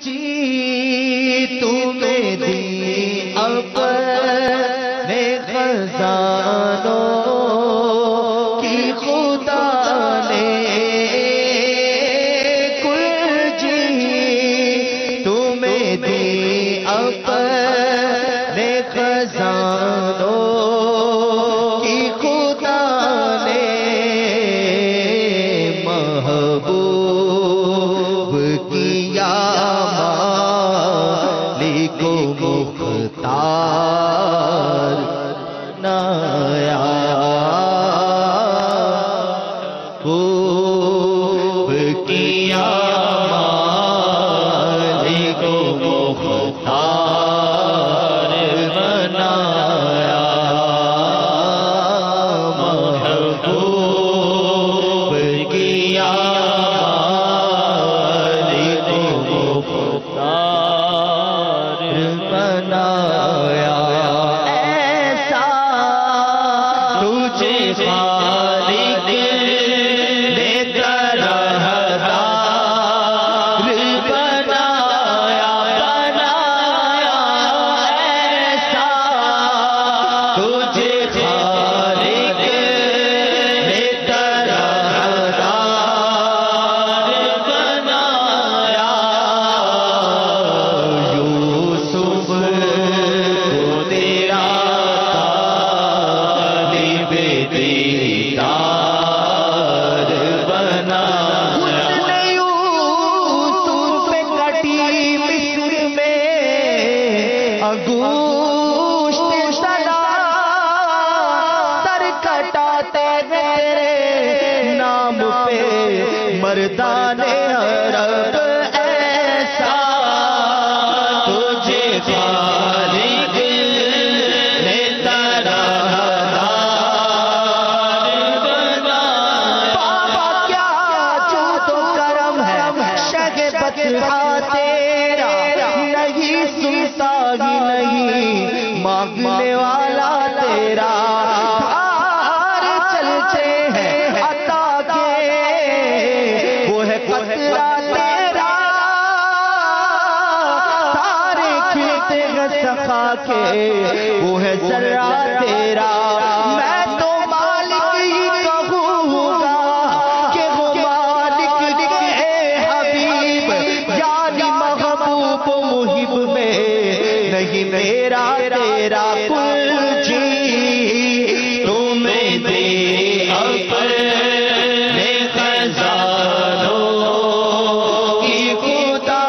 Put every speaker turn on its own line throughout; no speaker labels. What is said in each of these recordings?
جی تمہیں دی اپنے خزانوں کی خدا نے کل جی تمہیں دی اپنے خزانوں کی خدا نے محبوب کیا مالک و مختار نایا خوب کیا مالک و مختار بنایا محبوب کیا مالک و مختار بنایا ایسا تجھے خالق نے درہدار بنایا ایسا تجھے خالق نے درہدار بنایا یوسف کو تیرا طالب دیدار بنایا یوسف کٹی مصر میں انگوشت سلا سر کٹاتے تیرے نام پہ مردان عرب ایسا تجھے خالق نے درہدار بنایا بابا کیا جود و کرم ہے شہ بطحہ تیرا نہیں سنتا ہی نہیں مانگنے والا تیرا دھار چلتے ہیں عطا کے وہ ہے قطرہ تیرا تارے کھلتے ہیں سخا کے وہ ہے ذرہ تیرا میں تو مالک ہی کہوں گا کہ وہ مالک اے حبیب یعنی محبوب و محب میں نہیں میرا تیرا کل جی تمہیں دے اپنے خزانوں کی خدا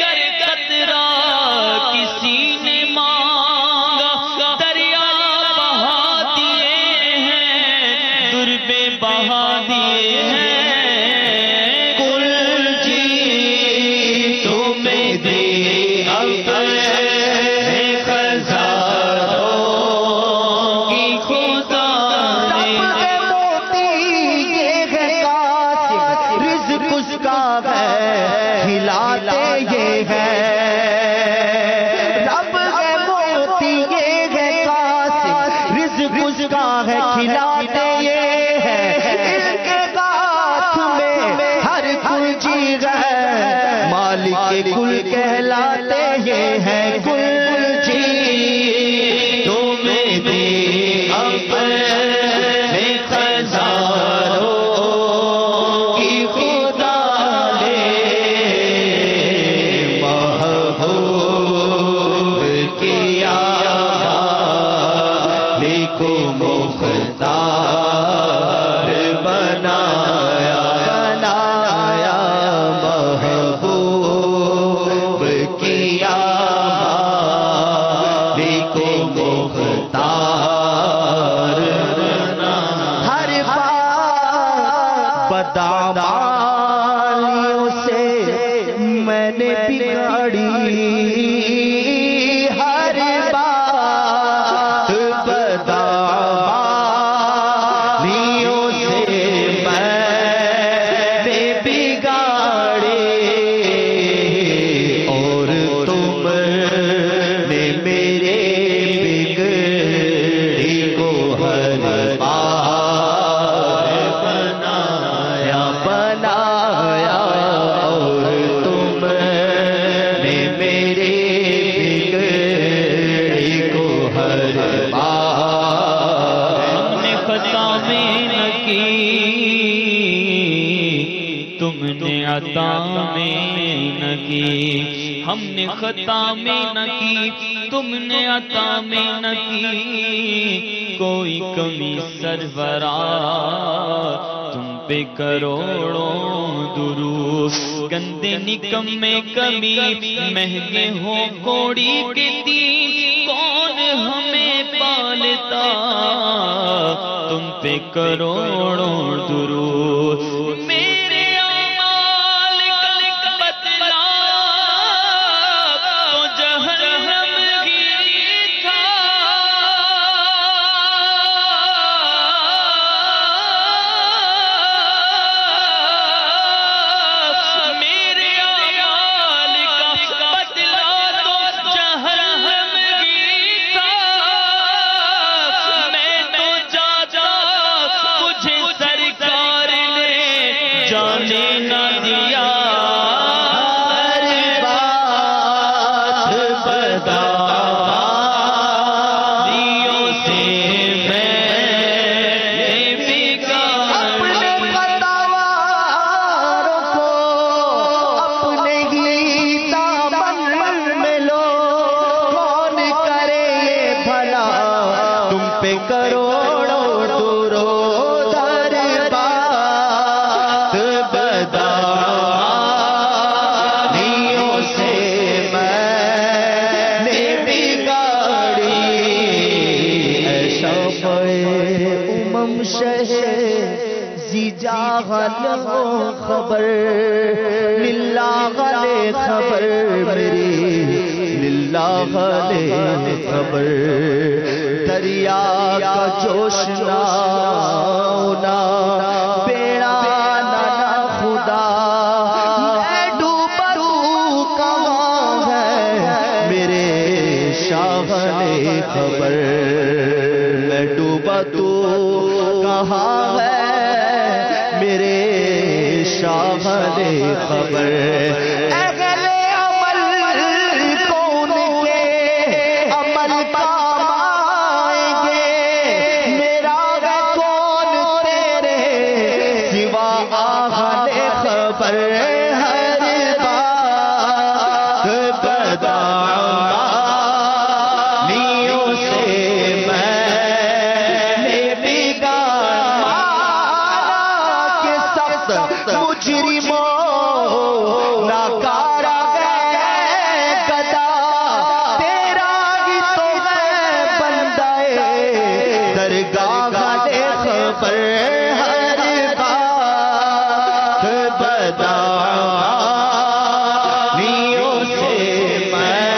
گر قطرہ کسی نے مانگا دریا بہا دیے ہیں دربے بہا دیے ہیں
کل جی تمہیں دے اپنے خزانوں کی خدا نے موتی یہ ہے قاسم رزق اس کا ہے کھلاتے یہ ہے رب ہے موتی یہ ہے قاسم رزق اس کا ہے کھلاتے یہ ہے اس کے ہاتھ میں ہر کل چیز ہے مالک کل کہلاتے یہ ہے کل جی تمہیں دے اپنے خزانوں کی خدا نے محبوب کیا مالک و مختار بنایا محبوب کیا مالک و مختار ہر بات بدعمالیوں سے میں نے بگاڑی ہر بات بدعمالیوں سے میں نے بگاڑی اور تم نے میرے بگڑی کو ہر بار
میں نہ کی تم نے عطا میں نہ کی ہم نے خطا میں نہ کی تم نے عطا میں نہ کی کوئی کمی سرورا تم پہ کروڑوں درود گندے نکمے کمی مہنگے ہو کوڑی کے دین کون ہمیں پالتا تم پہ کروڑوں درود میرے اعمال کا بدلا تو جہنم گیری تھا میرے اعمال کا بدلا تو جہنم گیری تھا میں تو جاتا مجھے سرکار نے جانے نہ دیا
ہر بات
دیوں سے میں
اپنے خطاواروں کو اپنے ہی دامن میں لو کون کرے یہ بھلا تم پہ کروڑوں درود ہر بات بداریوں سے میں نے بگاڑی اے شفیع امم شہ زیجاغل ہو خبر للہ غلے خبر میری للہ غلے خبر دریا کا جوش نہ ہونا بیڑا نہ خدا میں ڈوبا تو کہاں ہے میرے شاغلِ خبر میں ڈوبا تو کہاں ہے میرے شاغلِ خبر اہل عمل کون کے عمل کام آئیں گے میرا ہے کون تیرے سوا اہل خبر ہر بات بداریوں سے میں نے بگاڑا کہ سخت مجرموں ناکارہ ہے گدا تیرا ہی تو ہے بندہ درگاہ خبر ہر بات بداریوں سے میں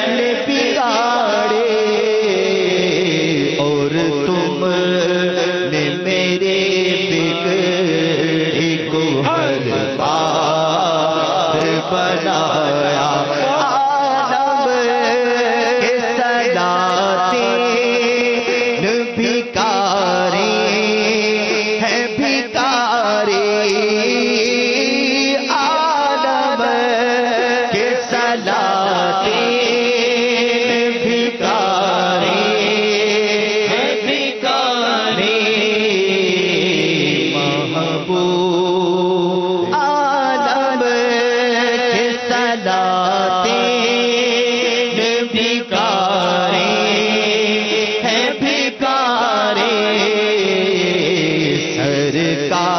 نے بگاڑے اور تم نے میرے بگڑی کو ہر بات بنایا عالم کے سلاطین بھکاری ہیں بھکاری عالم کے سلاطین بھکاری ہیں بھکاری محبوب عالم کے سلاطین بھکاری ہیں بھکاری سرکار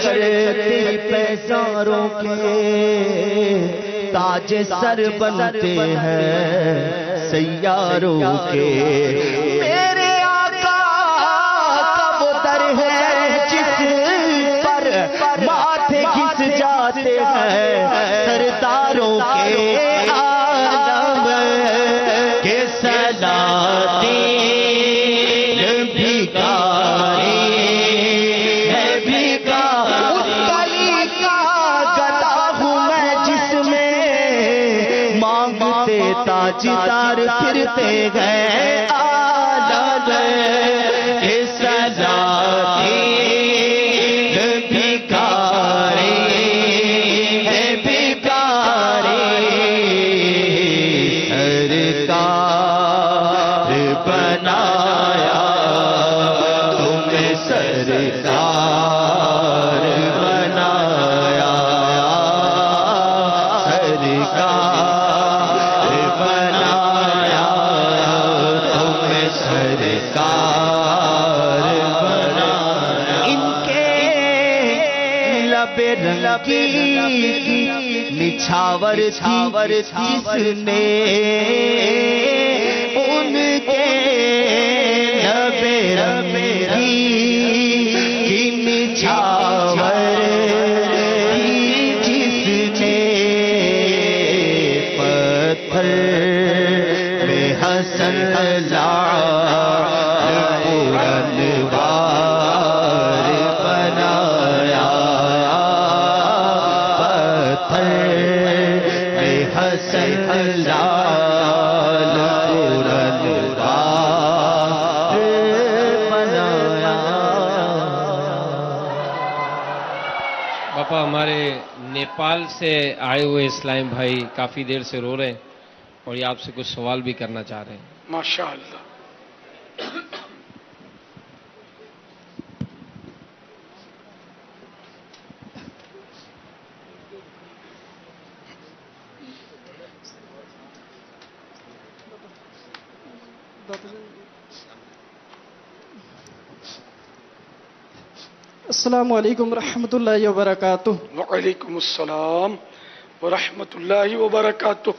چڑھتے پیزاروں کے تاج سر بنتے ہیں سیاروں کے. میرے آقا کا وہ در ہے جس پر ماتھے گھس جاتے ہیں سرداروں کے عالم کے سلاطین بھکاری ہے بھکاری. اس کلی کا گدا ہوں میں جس میں مانگتے تاجدار پھرتے گئے عالم کے سلاطین بھکاری ہے بھکاری. سرکار بنایا تمہیں سرکار بنایا سرکار بنایا تمہیں سرکار بنایا. ان کے لب رنگی نچھاور جس نے ان کے لب رنگی نچھاور جس نے پتھر میں حسن بنایا پتھر میں حسن لال بنایا.
باپا ہمارے نیپال سے آئے ہوئے اسلام بھائی کافی دیر سے رو رہے ہیں اور یہ آپ سے کچھ سوال بھی کرنا چاہ رہے ہیں.
ماشاءاللہ.
السلام علیکم ورحمۃ اللہ وبرکاتہ.
وعلیکم السلام ورحمۃ اللہ وبرکاتہ.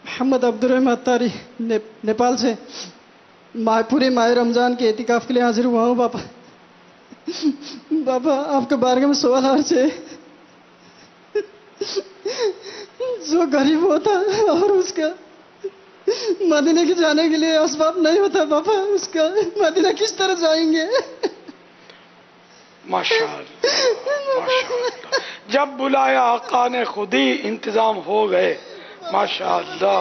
محمد عبدالرحمن اتاری نیپال سے پورے ماہ رمضان کے اعتکاف کے لیے حاضر ہوا ہوں. باپا آپ کے بارے میں سوال اور سے جو غریب ہوتا اور اس کا مدینہ کے جانے کے لیے اسباب نہیں ہوتا باپا اس کا مدینہ کس طرح جائیں گے؟
ماشاءاللہ ماشاءاللہ. جب بلایا آقا نے خود ہی انتظام ہو گئے. ماشاءاللہ.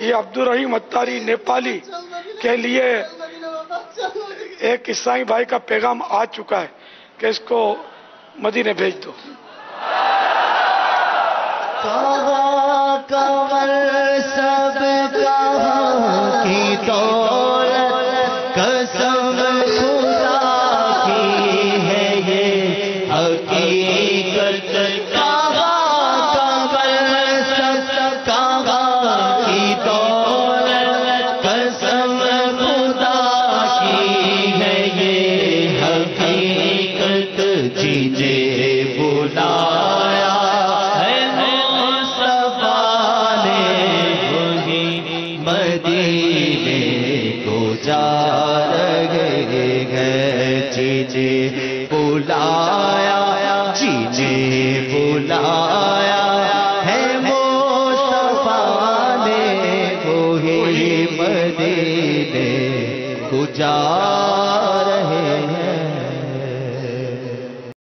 یہ عبدالرحیم اتاری نیپالی کے لیے ایک عیسائی بھائی کا پیغام آ چکا ہے کہ اس کو مدینے بھیج دو.
سب کی دولت قسم خدا کی ہے یہ حقیقت. سب کی دولت قسم خدا کی ہے یہ حقیقت. جنہیں بلایا بلایا جنہیں بلایا ہے مصطفیٰ نے وہی مدینے کو جا